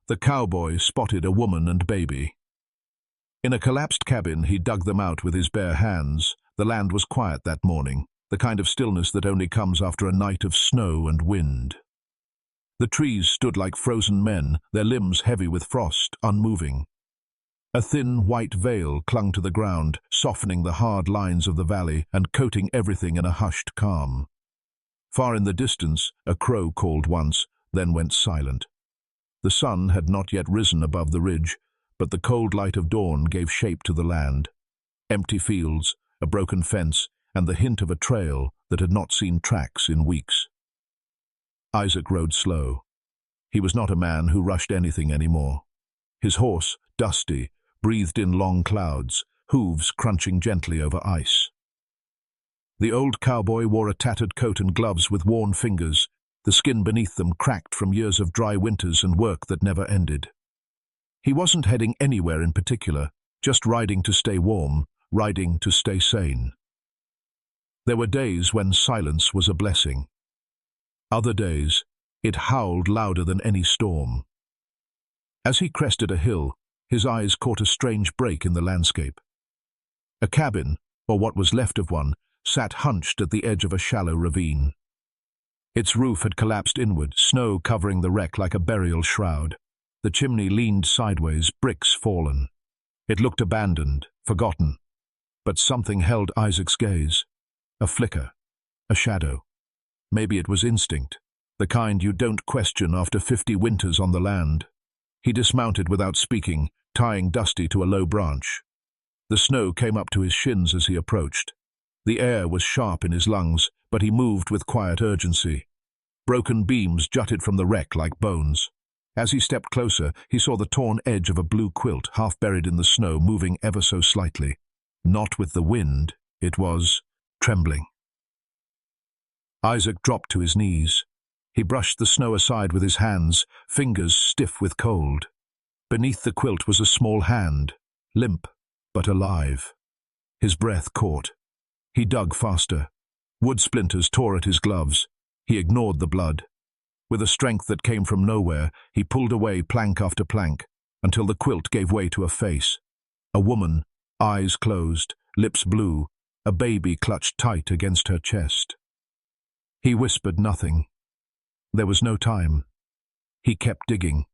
the cowboy spotted a woman and baby. In a collapsed cabin, he dug them out with his bare hands. The land was quiet that morning, the kind of stillness that only comes after a night of snow and wind. The trees stood like frozen men, their limbs heavy with frost, unmoving. A thin white veil clung to the ground, softening the hard lines of the valley and coating everything in a hushed calm. Far in the distance, a crow called once, then went silent. The sun had not yet risen above the ridge, but the cold light of dawn gave shape to the land. Empty fields, a broken fence, and the hint of a trail that had not seen tracks in weeks. Isaac rode slow. He was not a man who rushed anything anymore. His horse, Dusty, breathed in long clouds, hooves crunching gently over ice. The old cowboy wore a tattered coat and gloves with worn fingers, the skin beneath them cracked from years of dry winters and work that never ended. He wasn't heading anywhere in particular, just riding to stay warm, riding to stay sane. There were days when silence was a blessing. Other days, it howled louder than any storm. As he crested a hill, his eyes caught a strange break in the landscape. A cabin, or what was left of one, sat hunched at the edge of a shallow ravine. Its roof had collapsed inward, snow covering the wreck like a burial shroud. The chimney leaned sideways, bricks fallen. It looked abandoned, forgotten. But something held Isaac's gaze. A flicker, a shadow. Maybe it was instinct, the kind you don't question after 50 winters on the land. He dismounted without speaking, tying Dusty to a low branch. The snow came up to his shins as he approached. The air was sharp in his lungs, but he moved with quiet urgency. Broken beams jutted from the wreck like bones. As he stepped closer, he saw the torn edge of a blue quilt half buried in the snow, moving ever so slightly. Not with the wind, it was trembling. Isaac dropped to his knees. He brushed the snow aside with his hands, fingers stiff with cold. Beneath the quilt was a small hand, limp but alive. His breath caught. He dug faster. Wood splinters tore at his gloves. He ignored the blood. With a strength that came from nowhere, he pulled away plank after plank, until the quilt gave way to a face. A woman, eyes closed, lips blue, a baby clutched tight against her chest. He whispered nothing. There was no time. He kept digging.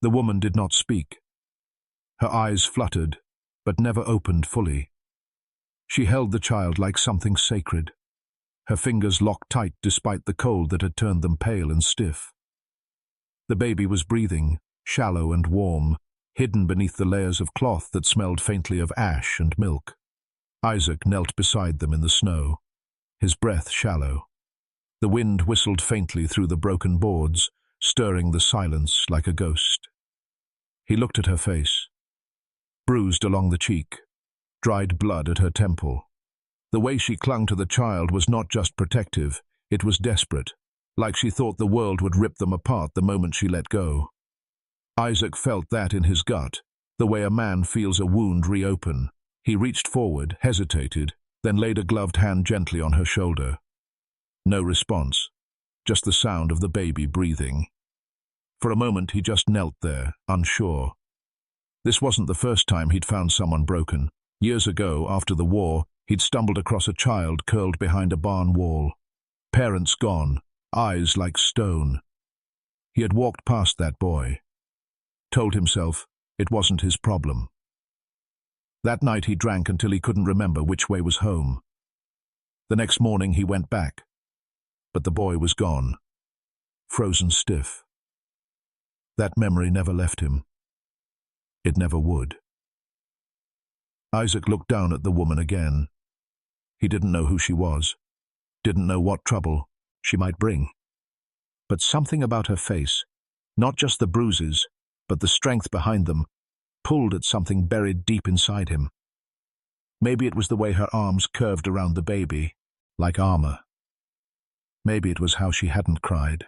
The woman did not speak. Her eyes fluttered, but never opened fully. She held the child like something sacred. Her fingers locked tight despite the cold that had turned them pale and stiff. The baby was breathing, shallow and warm, hidden beneath the layers of cloth that smelled faintly of ash and milk. Isaac knelt beside them in the snow, his breath shallow. The wind whistled faintly through the broken boards, stirring the silence like a ghost. He looked at her face, bruised along the cheek, dried blood at her temple. The way she clung to the child was not just protective, it was desperate, like she thought the world would rip them apart the moment she let go. Isaac felt that in his gut, the way a man feels a wound reopen. He reached forward, hesitated, then laid a gloved hand gently on her shoulder. No response, just the sound of the baby breathing. For a moment he just knelt there, unsure. This wasn't the first time he'd found someone broken. Years ago, after the war, he'd stumbled across a child curled behind a barn wall. Parents gone, eyes like stone. He had walked past that boy. Told himself it wasn't his problem. That night he drank until he couldn't remember which way was home. The next morning he went back. But the boy was gone, frozen stiff. That memory never left him. It never would. Isaac looked down at the woman again. He didn't know who she was, didn't know what trouble she might bring. But something about her face, not just the bruises, but the strength behind them, pulled at something buried deep inside him. Maybe it was the way her arms curved around the baby, like armor. Maybe it was how she hadn't cried,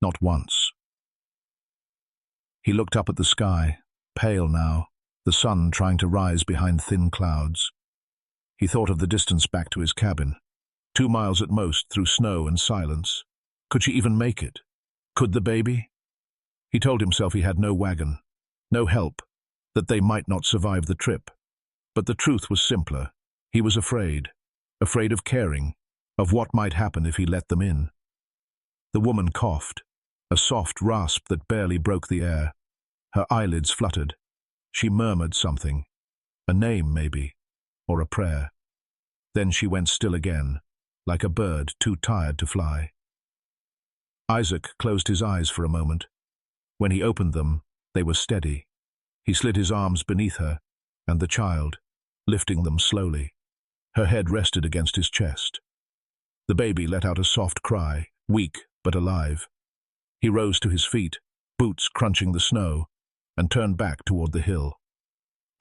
not once. He looked up at the sky, pale now, the sun trying to rise behind thin clouds. He thought of the distance back to his cabin, 2 miles at most through snow and silence. Could she even make it? Could the baby? He told himself he had no wagon, no help, that they might not survive the trip. But the truth was simpler. He was afraid of caring, of what might happen if he let them in. The woman coughed, a soft rasp that barely broke the air. Her eyelids fluttered. She murmured something, a name maybe, or a prayer. Then she went still again, like a bird too tired to fly. Isaac closed his eyes for a moment. When he opened them, they were steady. He slid his arms beneath her, and the child, lifting them slowly. Her head rested against his chest. The baby let out a soft cry, weak but alive. He rose to his feet, boots crunching the snow, and turned back toward the hill.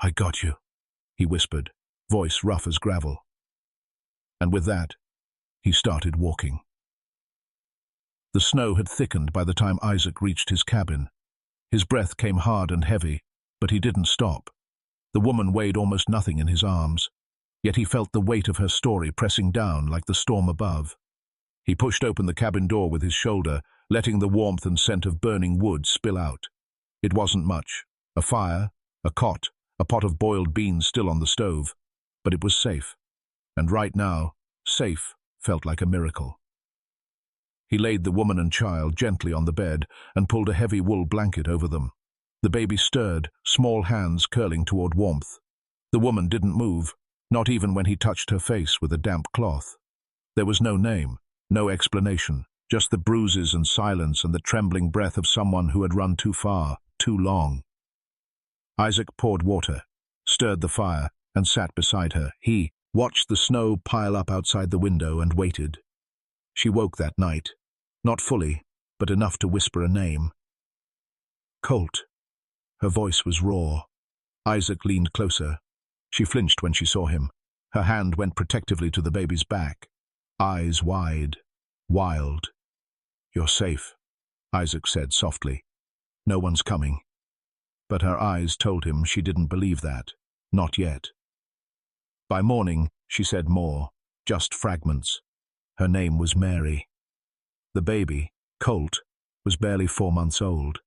"I got you," he whispered, voice rough as gravel. And with that, he started walking. The snow had thickened by the time Isaac reached his cabin. His breath came hard and heavy, but he didn't stop. The woman weighed almost nothing in his arms, yet he felt the weight of her story pressing down like the storm above. He pushed open the cabin door with his shoulder, letting the warmth and scent of burning wood spill out. It wasn't much. A fire, a cot, a pot of boiled beans still on the stove. But it was safe. And right now, safe felt like a miracle. He laid the woman and child gently on the bed and pulled a heavy wool blanket over them. The baby stirred, small hands curling toward warmth. The woman didn't move, not even when he touched her face with a damp cloth. There was no name, no explanation, just the bruises and silence and the trembling breath of someone who had run too far, too long. Isaac poured water, stirred the fire, and sat beside her. He watched the snow pile up outside the window and waited. She woke that night, not fully, but enough to whisper a name. Colt. Her voice was raw. Isaac leaned closer. She flinched when she saw him. Her hand went protectively to the baby's back, eyes wide, wild. "You're safe," Isaac said softly. "No one's coming." But her eyes told him she didn't believe that. Not yet. By morning, she said more, just fragments. Her name was Mary. The baby, Colt, was barely 4 months old.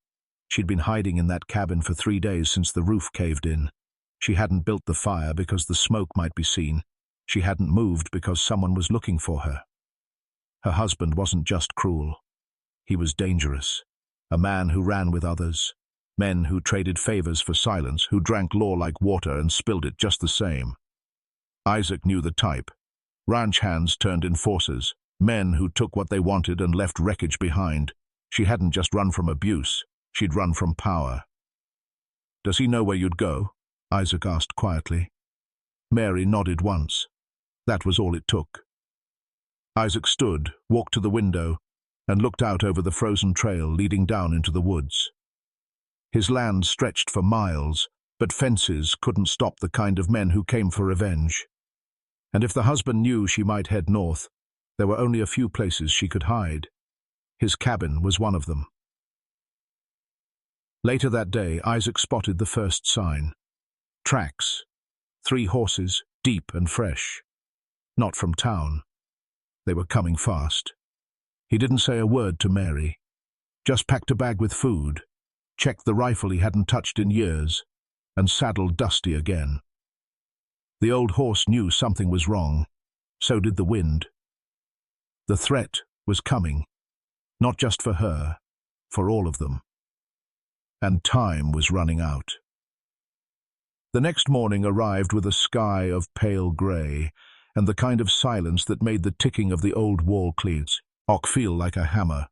She'd been hiding in that cabin for 3 days since the roof caved in. She hadn't built the fire because the smoke might be seen. She hadn't moved because someone was looking for her. Her husband wasn't just cruel. He was dangerous. A man who ran with others. Men who traded favors for silence, who drank law like water and spilled it just the same. Isaac knew the type. Ranch hands turned enforcers. Men who took what they wanted and left wreckage behind. She hadn't just run from abuse. She'd run from power. "Does he know where you'd go?" Isaac asked quietly. Mary nodded once. That was all it took. Isaac stood, walked to the window, and looked out over the frozen trail leading down into the woods. His land stretched for miles, but fences couldn't stop the kind of men who came for revenge. And if the husband knew she might head north, there were only a few places she could hide. His cabin was one of them. Later that day, Isaac spotted the first sign. Tracks. 3 horses, deep and fresh. Not from town. They were coming fast. He didn't say a word to Mary. Just packed a bag with food, checked the rifle he hadn't touched in years, and saddled Dusty again. The old horse knew something was wrong. So did the wind. The threat was coming. Not just for her, for all of them. And time was running out. The next morning arrived with a sky of pale grey, and the kind of silence that made the ticking of the old wall cleats feel like a hammer.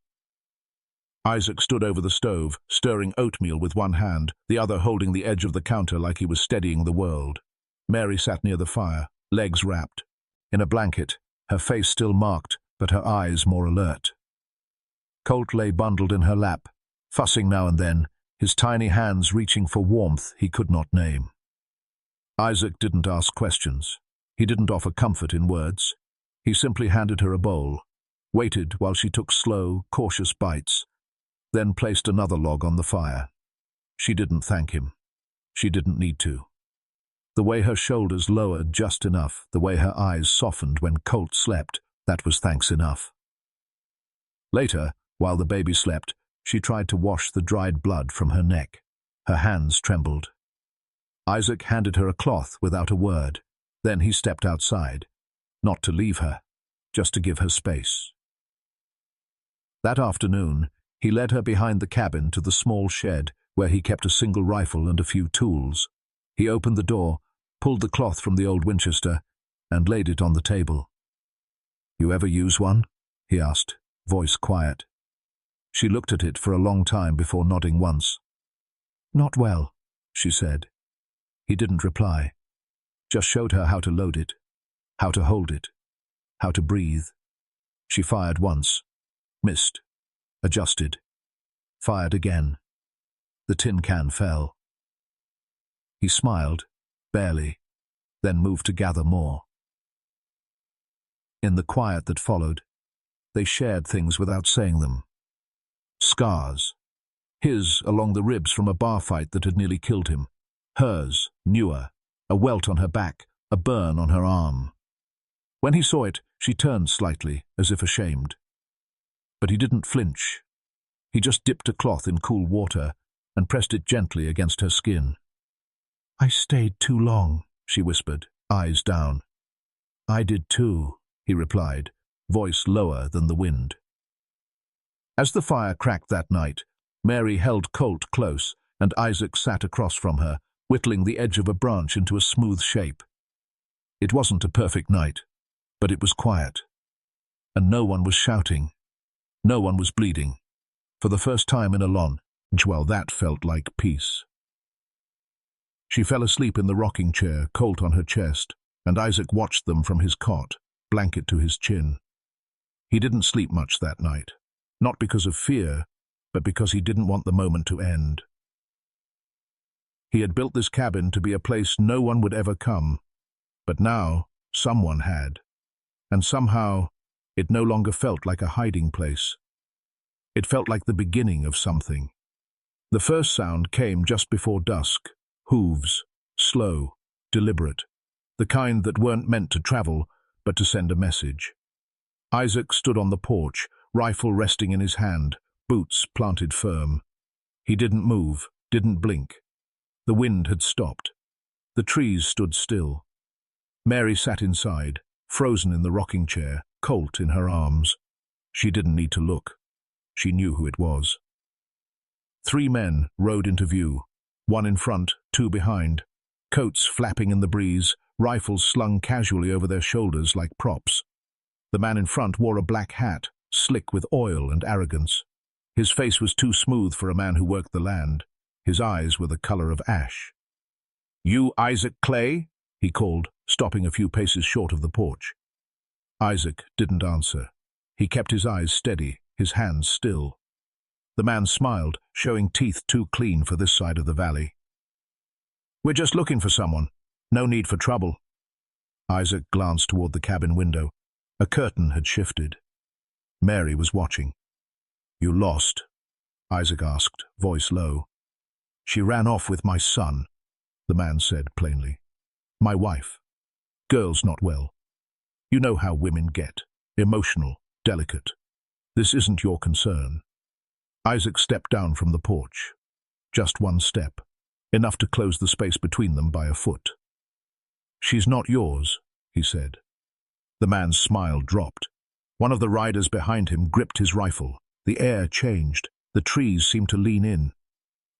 Isaac stood over the stove, stirring oatmeal with one hand, the other holding the edge of the counter like he was steadying the world. Mary sat near the fire, legs wrapped. In a blanket, her face still marked, but her eyes more alert. Colt lay bundled in her lap, fussing now and then, his tiny hands reaching for warmth he could not name. Isaac didn't ask questions. He didn't offer comfort in words. He simply handed her a bowl, waited while she took slow, cautious bites, then placed another log on the fire. She didn't thank him. She didn't need to. The way her shoulders lowered just enough, the way her eyes softened when Colt slept, that was thanks enough. Later, while the baby slept, She tried to wash the dried blood from her neck. Her hands trembled. Isaac handed her a cloth without a word. Then he stepped outside, not to leave her, just to give her space. That afternoon, he led her behind the cabin to the small shed where he kept a single rifle and a few tools. He opened the door, pulled the cloth from the old Winchester, and laid it on the table. "You ever use one?" he asked, voice quiet. She looked at it for a long time before nodding once. "Not well," she said. He didn't reply, just showed her how to load it, how to hold it, how to breathe. She fired once, missed, adjusted, fired again. The tin can fell. He smiled, barely, then moved to gather more. In the quiet that followed, they shared things without saying them. Scars. His along the ribs from a bar fight that had nearly killed him. Hers, newer, a welt on her back, a burn on her arm. When he saw it, she turned slightly, as if ashamed. But he didn't flinch. He just dipped a cloth in cool water and pressed it gently against her skin. "I stayed too long," she whispered, eyes down. "I did too," he replied, voice lower than the wind. As the fire cracked that night, Mary held Colt close, and Isaac sat across from her, whittling the edge of a branch into a smooth shape. It wasn't a perfect night, but it was quiet. And no one was shouting. No one was bleeding. For the first time in a long, well, that felt like peace. She fell asleep in the rocking chair, Colt on her chest, and Isaac watched them from his cot, blanket to his chin. He didn't sleep much that night, not because of fear, but because he didn't want the moment to end. He had built this cabin to be a place no one would ever come, but now someone had, and somehow it no longer felt like a hiding place. It felt like the beginning of something. The first sound came just before dusk, hooves, slow, deliberate, the kind that weren't meant to travel, but to send a message. Isaac stood on the porch, rifle resting in his hand, boots planted firm. He didn't move, didn't blink. The wind had stopped. The trees stood still. Mary sat inside, frozen in the rocking chair, Colt in her arms. She didn't need to look. She knew who it was. 3 men rode into view, 1 in front, 2 behind, coats flapping in the breeze, rifles slung casually over their shoulders like props. The man in front wore a black hat, slick with oil and arrogance. His face was too smooth for a man who worked the land. His eyes were the color of ash. "You Isaac Clay?" he called, stopping a few paces short of the porch. Isaac didn't answer. He kept his eyes steady, his hands still. The man smiled, showing teeth too clean for this side of the valley. "We're just looking for someone. No need for trouble." Isaac glanced toward the cabin window. A curtain had shifted. Mary was watching. "You lost?" Isaac asked, voice low. "She ran off with my son," the man said plainly. "My wife. Girl's not well. You know how women get. Emotional, delicate. This isn't your concern." Isaac stepped down from the porch. Just 1 step, enough to close the space between them by a foot. "She's not yours," he said. The man's smile dropped. One of the riders behind him gripped his rifle. The air changed. The trees seemed to lean in.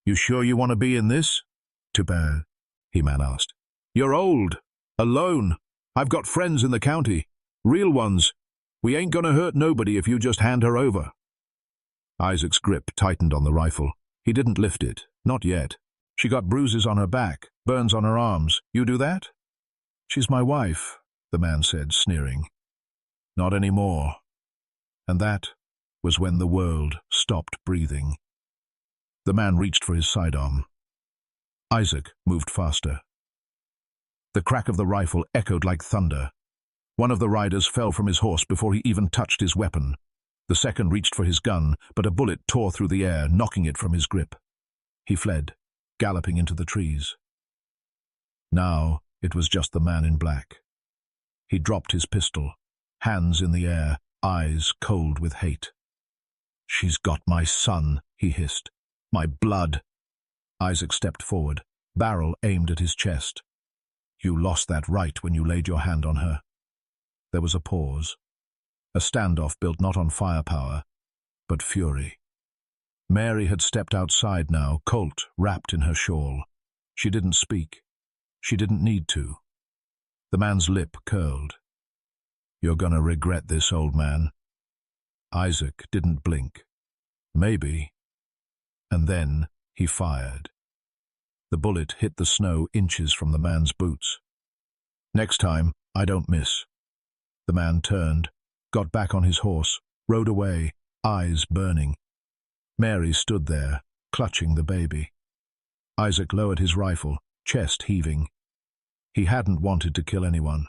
"You sure you want to be in this?" "Too bad," he man asked. "You're old. Alone. I've got friends in the county. Real ones. We ain't gonna hurt nobody if you just hand her over." Isaac's grip tightened on the rifle. He didn't lift it. Not yet. "She got bruises on her back, burns on her arms. You do that?" "She's my wife," the man said, sneering. "Not anymore." And that was when the world stopped breathing. The man reached for his sidearm. Isaac moved faster. The crack of the rifle echoed like thunder. One of the riders fell from his horse before he even touched his weapon. The second reached for his gun, but a bullet tore through the air, knocking it from his grip. He fled, galloping into the trees. Now it was just the man in black. He dropped his pistol, hands in the air, eyes cold with hate. "She's got my son," he hissed. My blood. Isaac stepped forward, barrel aimed at his chest. You lost that right when you laid your hand on her. There was a pause. A standoff built not on firepower, but fury. Mary had stepped outside now, Colt wrapped in her shawl. She didn't speak. She didn't need to. The man's lip curled. You're gonna regret this, old man. Isaac didn't blink. Maybe. And then he fired. The bullet hit the snow inches from the man's boots. Next time, I don't miss. The man turned, got back on his horse, rode away, eyes burning. Mary stood there, clutching the baby. Isaac lowered his rifle, chest heaving. He hadn't wanted to kill anyone,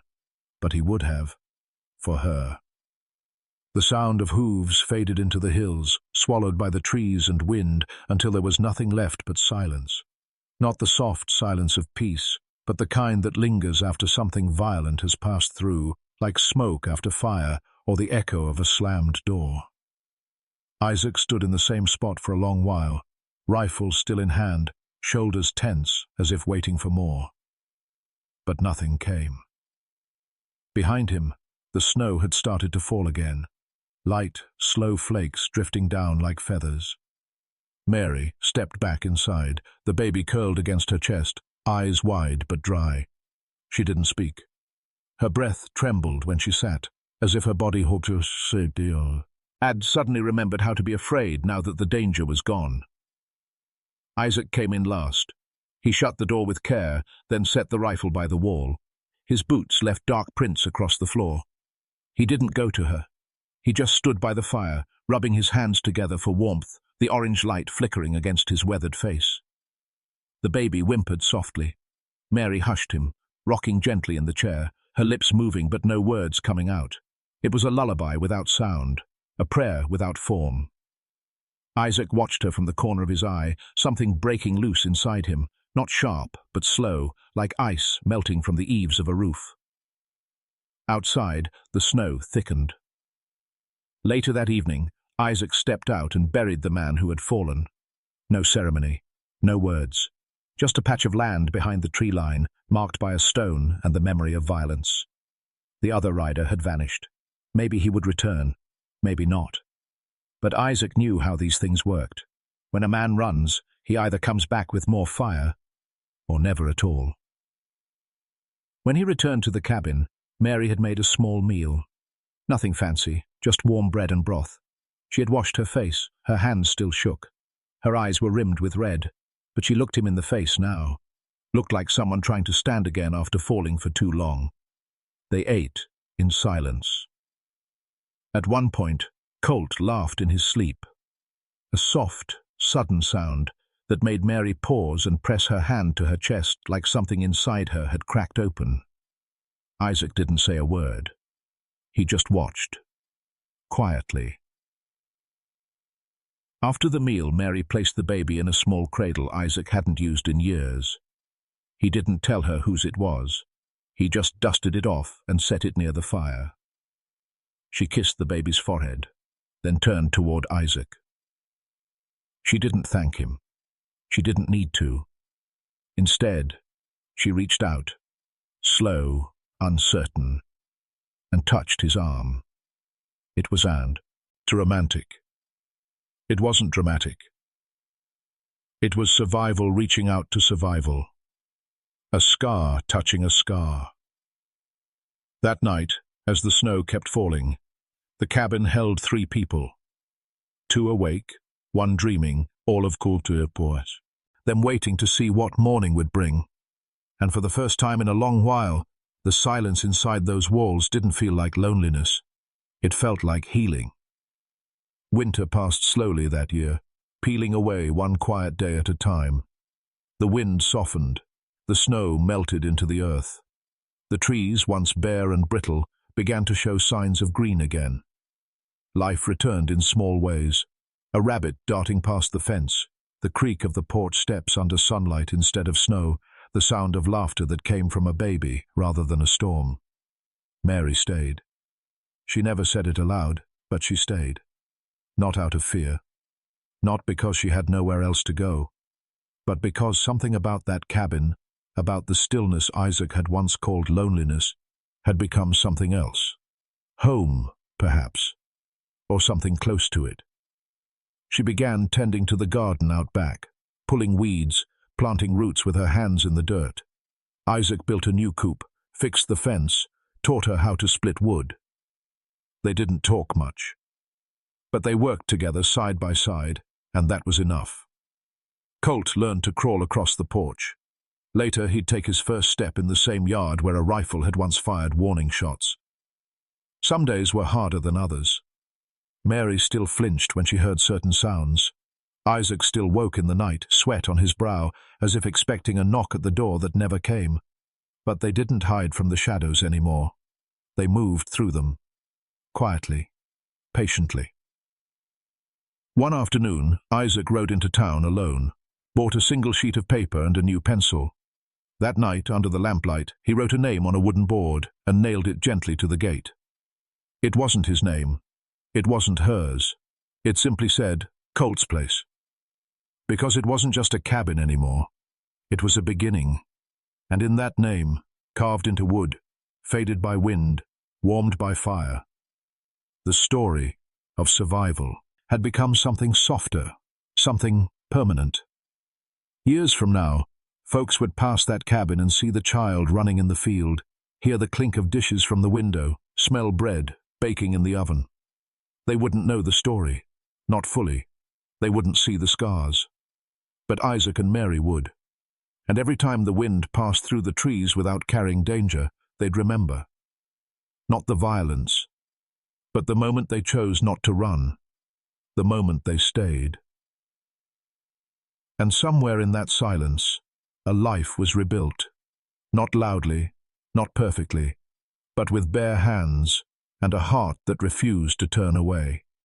but he would have, for her. The sound of hooves faded into the hills, swallowed by the trees and wind, until there was nothing left but silence. Not the soft silence of peace, but the kind that lingers after something violent has passed through, like smoke after fire or the echo of a slammed door. Isaac stood in the same spot for a long while, rifle still in hand, shoulders tense as if waiting for more. But nothing came. Behind him, the snow had started to fall again, light, slow flakes drifting down like feathers. Mary stepped back inside, the baby curled against her chest, eyes wide but dry. She didn't speak. Her breath trembled when she sat, as if her body had suddenly remembered how to be afraid now that the danger was gone. Isaac came in last. He shut the door with care, then set the rifle by the wall. His boots left dark prints across the floor. He didn't go to her. He just stood by the fire, rubbing his hands together for warmth, the orange light flickering against his weathered face. The baby whimpered softly. Mary hushed him, rocking gently in the chair, her lips moving but no words coming out. It was a lullaby without sound, a prayer without form. Isaac watched her from the corner of his eye, something breaking loose inside him, not sharp but slow, like ice melting from the eaves of a roof. Outside, the snow thickened. Later that evening, Isaac stepped out and buried the man who had fallen. No ceremony, no words, just a patch of land behind the tree line, marked by a stone and the memory of violence. The other rider had vanished. Maybe he would return, maybe not. But Isaac knew how these things worked. When a man runs, he either comes back with more fire, or never at all. When he returned to the cabin, Mary had made a small meal. Nothing fancy, just warm bread and broth. She had washed her face, her hands still shook. Her eyes were rimmed with red, but she looked him in the face now. Looked like someone trying to stand again after falling for too long. They ate in silence. At one point, Colt laughed in his sleep. A soft, sudden sound that made Mary pause and press her hand to her chest like something inside her had cracked open. Isaac didn't say a word. He just watched, quietly. After the meal, Mary placed the baby in a small cradle Isaac hadn't used in years. He didn't tell her whose it was. He just dusted it off and set it near the fire. She kissed the baby's forehead, then turned toward Isaac. She didn't thank him. She didn't need to. Instead, she reached out, slow, uncertain, and touched his arm. It was romantic. It wasn't dramatic. It was survival reaching out to survival. A scar touching a scar. That night, as the snow kept falling, the cabin held 3 people. 2 awake, 1 dreaming, all of culture, them waiting to see what morning would bring. And for the first time in a long while, the silence inside those walls didn't feel like loneliness. It felt like healing. Winter passed slowly that year, peeling away one quiet day at a time. The wind softened. The snow melted into the earth. The trees, once bare and brittle, began to show signs of green again. Life returned in small ways. A rabbit darting past the fence, the creak of the porch steps under sunlight instead of snow, the sound of laughter that came from a baby rather than a storm. Mary stayed. She never said it aloud, but she stayed. Not out of fear. not because she had nowhere else to go, but because something about that cabin, about the stillness Isaac had once called loneliness, had become something else. Home, perhaps, or something close to it. She began tending to the garden out back, pulling weeds, planting roots with her hands in the dirt. Isaac built a new coop, fixed the fence, taught her how to split wood. They didn't talk much, but they worked together side by side, and that was enough. Colt learned to crawl across the porch. Later, he'd take his first step in the same yard where a rifle had once fired warning shots. Some days were harder than others. Mary still flinched when she heard certain sounds. Isaac still woke in the night, sweat on his brow, as if expecting a knock at the door that never came. But they didn't hide from the shadows anymore. They moved through them, quietly, patiently. One afternoon, Isaac rode into town alone, bought a single sheet of paper and a new pencil. That night, under the lamplight, he wrote a name on a wooden board and nailed it gently to the gate. It wasn't his name. It wasn't hers. It simply said, Colt's place. Because it wasn't just a cabin anymore. It was a beginning. And in that name, carved into wood, faded by wind, warmed by fire, the story of survival had become something softer, something permanent. Years from now, folks would pass that cabin and see the child running in the field, hear the clink of dishes from the window, smell bread baking in the oven. They wouldn't know the story, not fully. They wouldn't see the scars. But Isaac and Mary would. And every time the wind passed through the trees without carrying danger, they'd remember. Not the violence, but the moment they chose not to run, the moment they stayed. And somewhere in that silence, a life was rebuilt. Not loudly, not perfectly, but with bare hands and a heart that refused to turn away.